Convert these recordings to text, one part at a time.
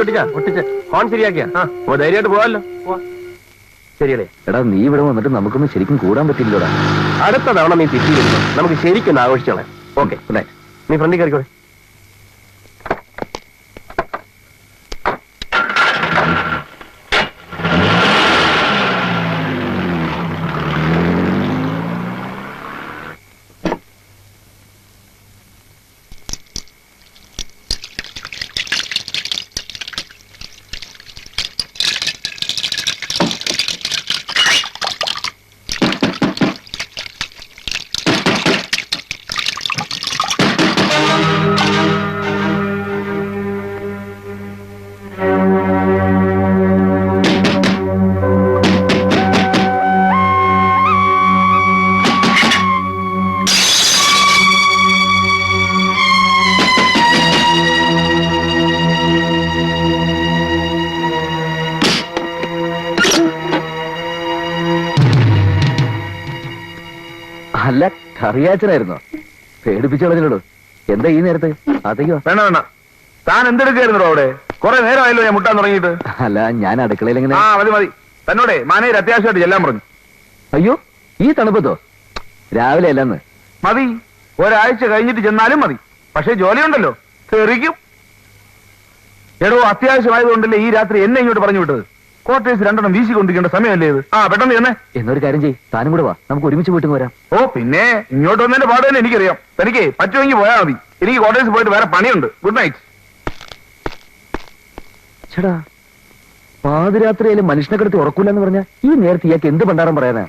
ഒട്ടിച്ച phone ശരിയാക്കിയാ ധൈര്യമായിട്ട് പോവാല്ലോ. ശരിയല്ലേ? എടാ നീ ഇവിടെ വന്നിട്ട് നമുക്കൊന്നും ശരിക്കും കൂടാൻ പറ്റില്ലടാ. അടുത്ത തവണ നീ തിരിച്ചു വരുന്നു, നമുക്ക് ശരിക്കും ആഘോഷിച്ചോളാം. ഓക്കെ, നീ ഫ്രണ്ടിൽ കയറിക്കോളെ. അല്ല കറിയാച്ചനായിരുന്നോ? പേടിപ്പിച്ചു കളഞ്ഞോളൂ. എന്താ ഈ നേരത്ത്? അതേക്കോ വേണ്ട വേണ്ട, താൻ എന്തെടുക്കായിരുന്നോ അവിടെ? കുറെ നേരമായല്ലോ ഞാൻ മുട്ടാൻ തുടങ്ങിയിട്ട്. അല്ല ഞാൻ അടുക്കളയിൽ എങ്ങനെ. ആ മതി മതി, തന്നോടെ മാനേജർ അത്യാവശ്യമായിട്ട് ചെല്ലാൻ പറഞ്ഞു. അയ്യോ ഈ തണുപ്പത്തോ? രാവിലെ അല്ലെന്ന്. മതി, ഒരാഴ്ച കഴിഞ്ഞിട്ട് ചെന്നാലും മതി. പക്ഷെ ജോലിയുണ്ടല്ലോ, തെറിക്കും. എടോ അത്യാവശ്യമായതുകൊണ്ടല്ലേ ഈ രാത്രി എന്നെ ഇങ്ങോട്ട് പറഞ്ഞു വിട്ടത്. ക്വാർട്ടേഴ്സ് രണ്ടെണ്ണം വീശിക്കൊണ്ടിരിക്കേണ്ട സമയമല്ലേ ഇത്? ആ പെട്ടെന്ന് ചെന്നേ. എന്നൊരു കാര്യം ചെയ്യ്, താനും കൂടെ വാ, നമുക്ക് ഒരുമിച്ച് വീട്ടിൽ വരാം. ഓ പിന്നെ ഇങ്ങോട്ട് വന്നതിന്റെ പാട് തന്നെ എനിക്കറിയാം. തനിക്ക് പറ്റുമെങ്കിൽ പോയാൽ മതി. എനിക്ക് ക്വാർട്ടേഴ്സ് പോയിട്ട് വേറെ പണിയുണ്ട്. Good night. ചേടാ പാതിരാത്രിയായാലും മനുഷ്യനെ കിടത്തി ഉറക്കൂല എന്ന് പറഞ്ഞാൽ ഈ നേരത്തെ ഇയാൾക്ക് എന്ത് പണ്ടാരം പറയാനാ?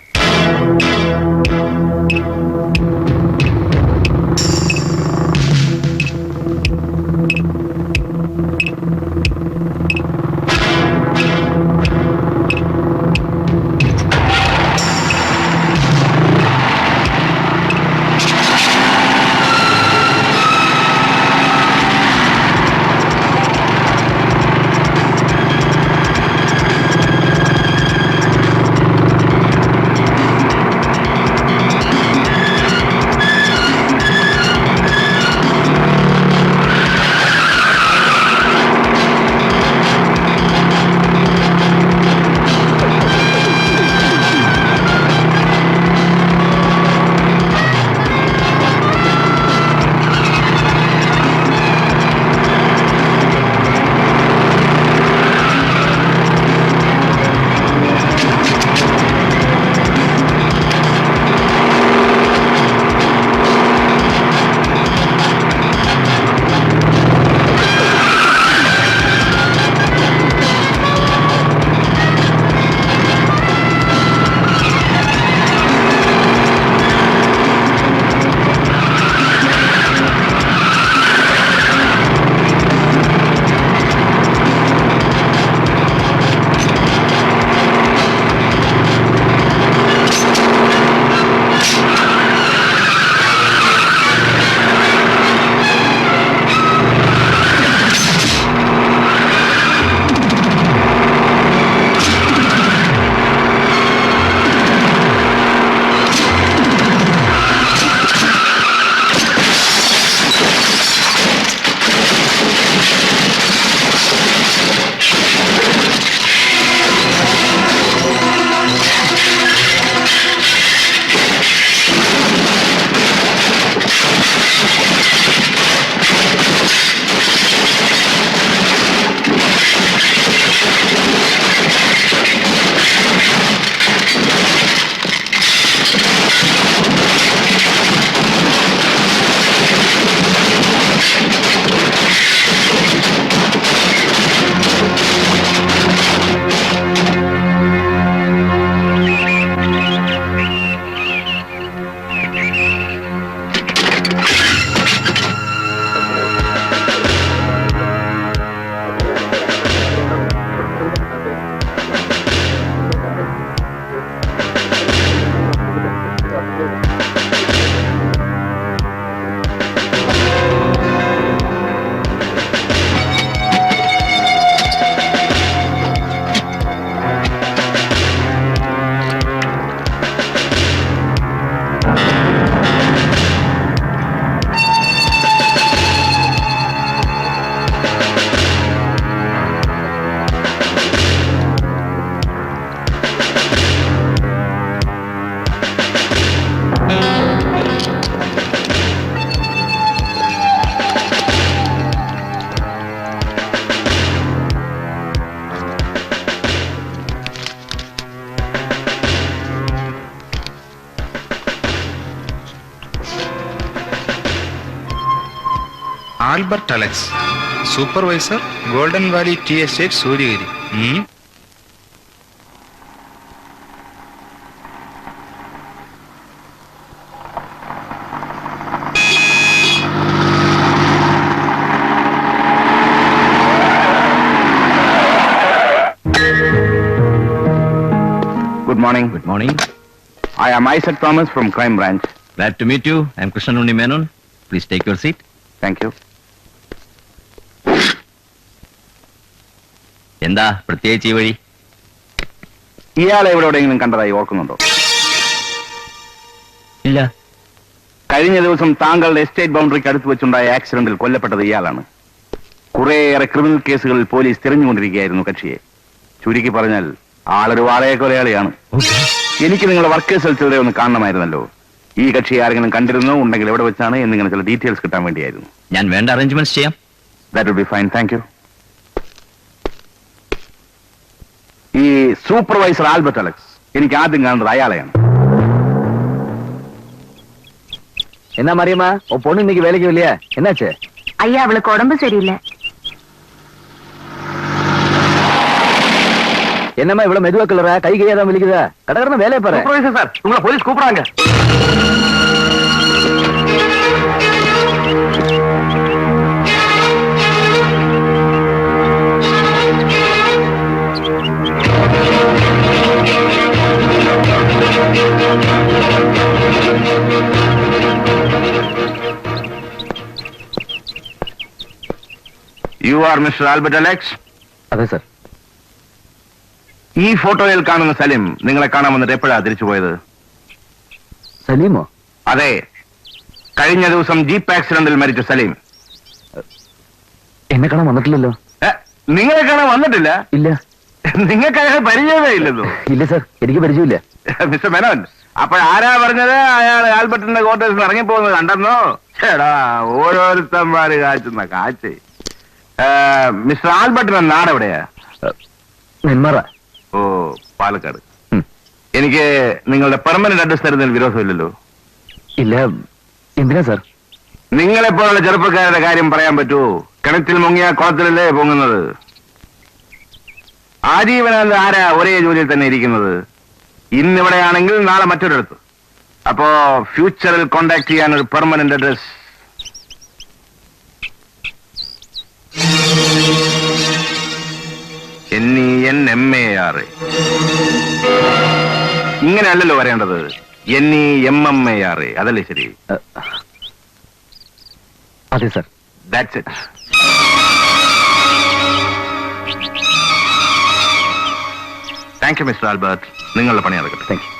Albert Alex, supervisor, Golden Valley tea estate, Suryagiri. Good morning. Good morning. I am Isaac Thomas from Crime Branch. Glad to meet you. I am Krishnanunni Menon. Please take your seat. Thank you. എന്താ പ്രത്യേകിച്ച് ഈ വഴി? ഇയാളെ എവിടെയെങ്കിലും കണ്ടതായി ഓർക്കുന്നുണ്ടോ? ഇല്ല. കഴിഞ്ഞ ദിവസം താങ്കളുടെ എസ്റ്റേറ്റ് ബൗണ്ടറിക്ക് അടുത്ത് വെച്ചുണ്ടായ ആക്സിഡന്റിൽ കൊല്ലപ്പെട്ടത് ഇയാളാണ്. കുറേയേറെ ക്രിമിനൽ കേസുകളിൽ പോലീസ് തിരഞ്ഞുകൊണ്ടിരിക്കുകയായിരുന്നു കക്ഷിയെ. ചുരുക്കി പറഞ്ഞാൽ ആളൊരു വാടക കൊലയാളിയാണ്. എനിക്ക് നിങ്ങളുടെ വർക്കേഴ്സ് സെൽസിലൂടെ ഒന്ന് കാണണമായിരുന്നല്ലോ. ഈ കക്ഷി ആരെങ്കിലും കണ്ടിരുന്നോ, ഉണ്ടെങ്കിൽ എവിടെ വെച്ചാണ് എന്നിങ്ങനെ ചില ഡീറ്റെയിൽസ് കിട്ടാൻ വേണ്ടിയായിരുന്നു. ഞാൻ വേണ്ട അറേഞ്ച്മെന്റ്സ് ചെയ്യാം. That would be fine, thank you. ഈ സൂപ്പർവൈസർ ആൽബർട്ട് അലക്സ്, എനിക്ക് ആദ്യം കാണേണ്ടത് അയാളെയാണ്. എന്നാ മറിയമ്മ, പൊണ്ണു இன்னைக்கு வேலைக்கு இல்லையா? என்னாச்சு? ஐயா, அவளுக்கு உடம்பு சரியில்லை. என்னம்மா இவ்வளவு மெதுவா கிளற? கை கையாதான் வலிக்குதா? கடகடன வேலையை பாரு. சூப்பர்வைசர் சார், உங்களை போலீஸ் கூப்பிடுறாங்க. You are Mr. Albert Alex? അതെ സർ. ഈ ഫോട്ടോയിൽ കാണുന്ന സലീം നിങ്ങളെ കാണാൻ വന്നിട്ട് എപ്പോഴാ തിരിച്ചു പോയത്? സലീമോ? അതെ, കഴിഞ്ഞ ദിവസം ജീപ്പ് ആക്സിഡന്റിൽ മരിച്ച സലീം. എന്നെ കാണാൻ വന്നിട്ടില്ലല്ലോ. നിങ്ങളെ കാണാൻ വന്നിട്ടില്ല? ഇല്ല. നിങ്ങൾക്ക് അയാൾ പരിചയമേ ഇല്ലെന്നോ? ഇല്ല സർ, എനിക്ക് പരിചയമില്ല. മിസ്റ്റർ മേനോൻ, അപ്പോഴാരാ പറഞ്ഞത് അയാൾ ആൽബർട്ടിന്റെ ക്വാർട്ടേഴ്സിൽ നിന്ന് ഇറങ്ങിപ്പോകുന്നത് കണ്ടെന്നോ? ചേടാ, ഓരോരുത്തന്മാര് കാച്ചുന്ന കാച്ച്. മിസ്റ്റർ ആൽബർട്ടിന്റെ നാടെവിടെയാ? നെന്മാറ. ഓ, പാലക്കാട്. എനിക്ക് നിങ്ങളുടെ പെർമനന്റ് അഡ്രസ് തരുന്നതിൽ വിരോധമില്ലല്ലോ? ഇല്ല. എന്തിനാ സാർ? നിങ്ങളെപ്പോലുള്ള ചെറുപ്പക്കാരുടെ കാര്യം പറയാൻ പറ്റുമോ? കിണറ്റിൽ മുങ്ങിയ കുളത്തിലല്ലേ പൊങ്ങുന്നത്? ആജീവനാന്ത ആരാ ഒരേ ജോലിയിൽ തന്നെ ഇരിക്കുന്നത്? ഇന്നിവിടെയാണെങ്കിൽ നാളെ മറ്റൊരിടത്ത്. അപ്പോ ഫ്യൂച്ചറിൽ കോണ്ടാക്ട് ചെയ്യാൻ ഒരു പെർമനന്റ് അഡ്രസ്. NENMAR. ഇങ്ങനെയല്ലല്ലോ വരേണ്ടത്. NEMMAR. അതല്ലേ ശരി? അതെ sir. That's it. Thank you mister Albert. നിങ്ങളുടെ പണി നടക്കട്ടെ. Thank you.